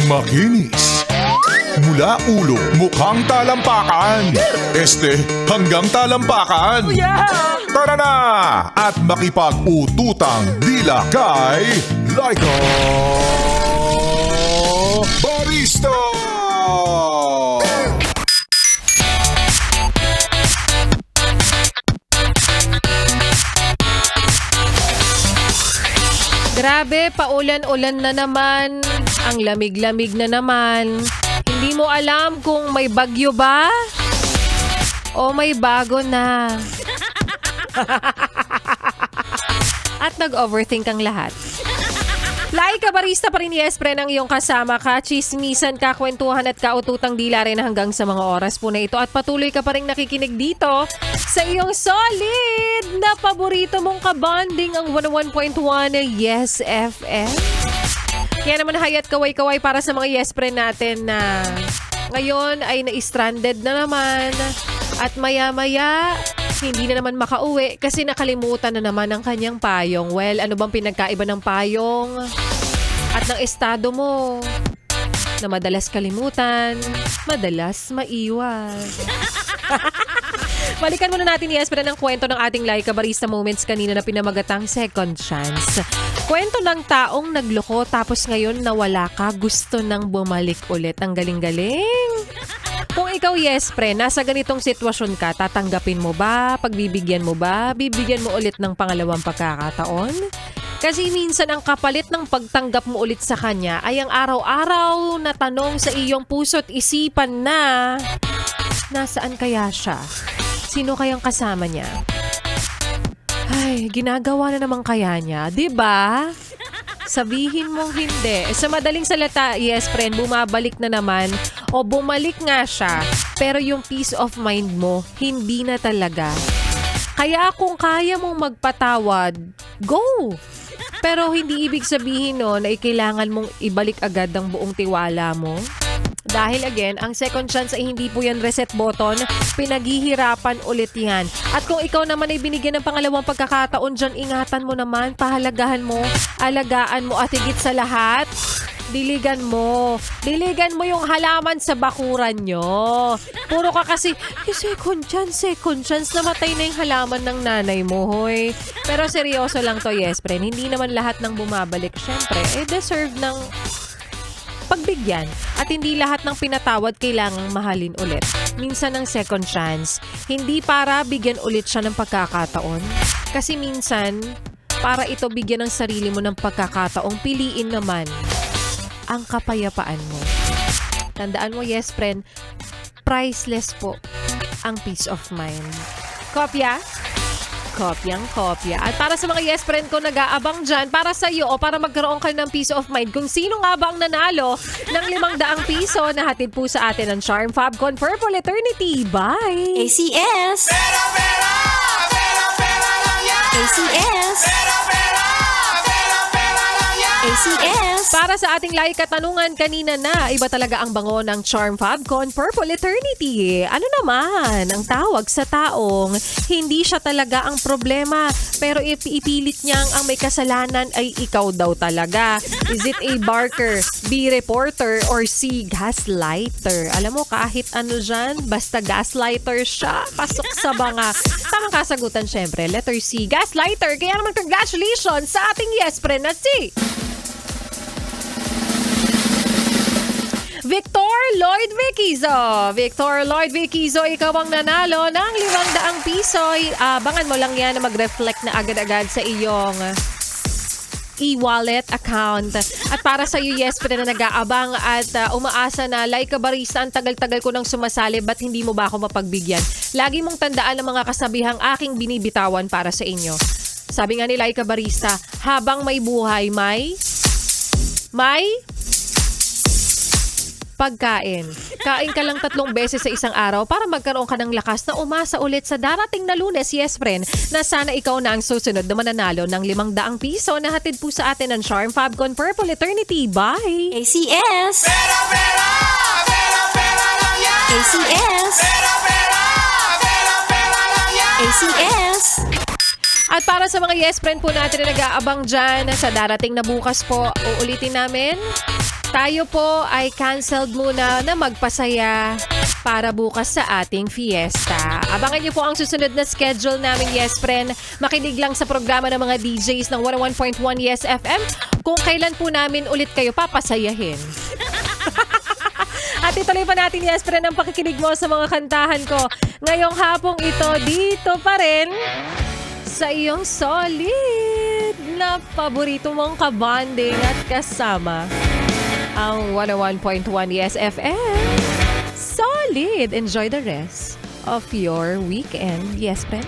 Makinis. Mula ulo, mukhang talampakan. Hanggang talampakan. Tara na! At makipag-ututang dila kay Laika Barista! Grabe, paulan-ulan na naman. Ang lamig-lamig na naman. Hindi mo alam kung may bagyo ba? O may bago na. At nag-overthink ang lahat. Laika Barista pa rin, yes, pre, ng iyong kasama ka. Chismisan, kakwentuhan at kaututang dila rin hanggang sa mga oras po na ito. At patuloy ka pa rin nakikinig dito sa iyong solid na paborito mong kabanding ang 101.1 Yes FM. Kaya naman hayat kaway-kaway para sa mga yes friend natin na ngayon ay na-stranded na naman at maya-maya hindi na naman makauwi kasi nakalimutan na naman ang kanyang payong. Well, ano bang pinagkaiba ng payong at ng estado mo? Na madalas kalimutan, madalas maiwan. Balikan muna natin, yes, pero ng kwento ng ating Laika Barista Moments kanina na pinamagatang Second Chance. Kwento ng taong nagloko tapos ngayon nawala ka, gusto nang bumalik ulit. Ang galing-galing. Kung ikaw, yes, pre, nasa ganitong sitwasyon ka, tatanggapin mo ba? Pagbibigyan mo ba? Bibigyan mo ulit ng pangalawang pagkakataon? Kasi minsan ang kapalit ng pagtanggap mo ulit sa kanya ay ang araw-araw na tanong sa iyong puso't isipan na nasaan kaya siya? Sino kayang kasama niya? Ay, ginagawa na naman kaya niya, 'di ba? Sabihin mong hindi. Sa madaling salita, yes friend, bumabalik na naman o bumalik nga siya, pero yung peace of mind mo, hindi na talaga. Kaya kung kaya mong magpatawad, go! Pero hindi ibig sabihin na kailangan mong ibalik agad ang buong tiwala mo. Dahil again, ang second chance ay hindi po yan reset button. Pinaghihirapan ulit yan. At kung ikaw naman ay binigyan ng pangalawang pagkakataon dyan, ingatan mo naman, pahalagahan mo, alagaan mo at higit sa lahat, diligan mo. Diligan mo yung halaman sa bakuran nyo. Puro ka kasi, second chance, namatay na yung halaman ng nanay mo, hoy. Pero seryoso lang to, yes, friend. Hindi naman lahat ng bumabalik, syempre, deserve ng pagbigyan. At hindi lahat ng pinatawad kailangang mahalin ulit. Minsan ng second chance, hindi para bigyan ulit siya ng pagkakataon. Kasi minsan, para ito bigyan ng sarili mo ng pagkakataong piliin naman ang kapayapaan mo. Tandaan mo, yes friend, priceless po ang peace of mind. Kopya? Kopyang-kopya. At para sa mga yes friend ko nag-aabang dyan, para sa iyo o para magkaroon ka ng peace of mind, kung sino nga ba ang nanalo ng 500 piso na hatid po sa atin ng Charm Fabcon Purple Eternity by ACS! Pera lang yan! ACS! Pera lang yan! ACS! Para sa ating like katanungan kanina na, iba talaga ang bango ng Charm Fabcon Purple Eternity. Ano naman ang tawag sa taong hindi siya talaga ang problema pero ipilit niyang ang may kasalanan ay ikaw daw talaga? Is it A. Barker, B. Reporter, or C. Gaslighter? Alam mo, kahit ano dyan, basta gaslighter siya, pasok sa banga. Tamang kasagutan syempre, letter C, Gaslighter. Kaya naman congratulations sa ating yes friend na si Victor Lloyd Viquizo. Victor Lloyd Viquizo, ikaw ang nanalo ng 500 piso. Abangan mo lang yan na mag-reflect na agad-agad sa iyong e-wallet account. At para sa iyo, yes, pero na nag-aabang at umaasa na, Laika Barista, ang tagal-tagal ko nang sumasali, ba't hindi mo ba ako mapagbigyan? Lagi mong tandaan ang mga kasabihang aking binibitawan para sa inyo. Sabi nga ni Laika Barista, habang may buhay, may pagkain. Kain ka lang 3 beses sa isang araw para magkaroon ka ng lakas na umasa ulit sa darating na Lunes, yes friend, na sana ikaw na ang susunod na mananalo ng 500 piso na hatid po sa atin ng Charm Fabcon Purple Eternity by ACS! Pera lang yan! ACS! Pera lang yan! ACS! At para sa mga yes friend po natin na nag-aabang dyan sa darating na bukas po, uulitin namin, tayo po ay canceled muna na magpasaya para bukas sa ating fiesta. Abangan niyo po ang susunod na schedule namin, Yes Friend. Makinig lang sa programa ng mga DJs ng 101.1 Yes FM kung kailan po namin ulit kayo papasayahin. At ituloy pa natin, Yes Friend, ang pakikinig mo sa mga kantahan ko. Ngayong hapong ito, dito pa rin sa iyong solid na paborito mong kabanding at kasama ang 101.1 Yes FM. Solid! Enjoy the rest of your weekend. Yes, Friend.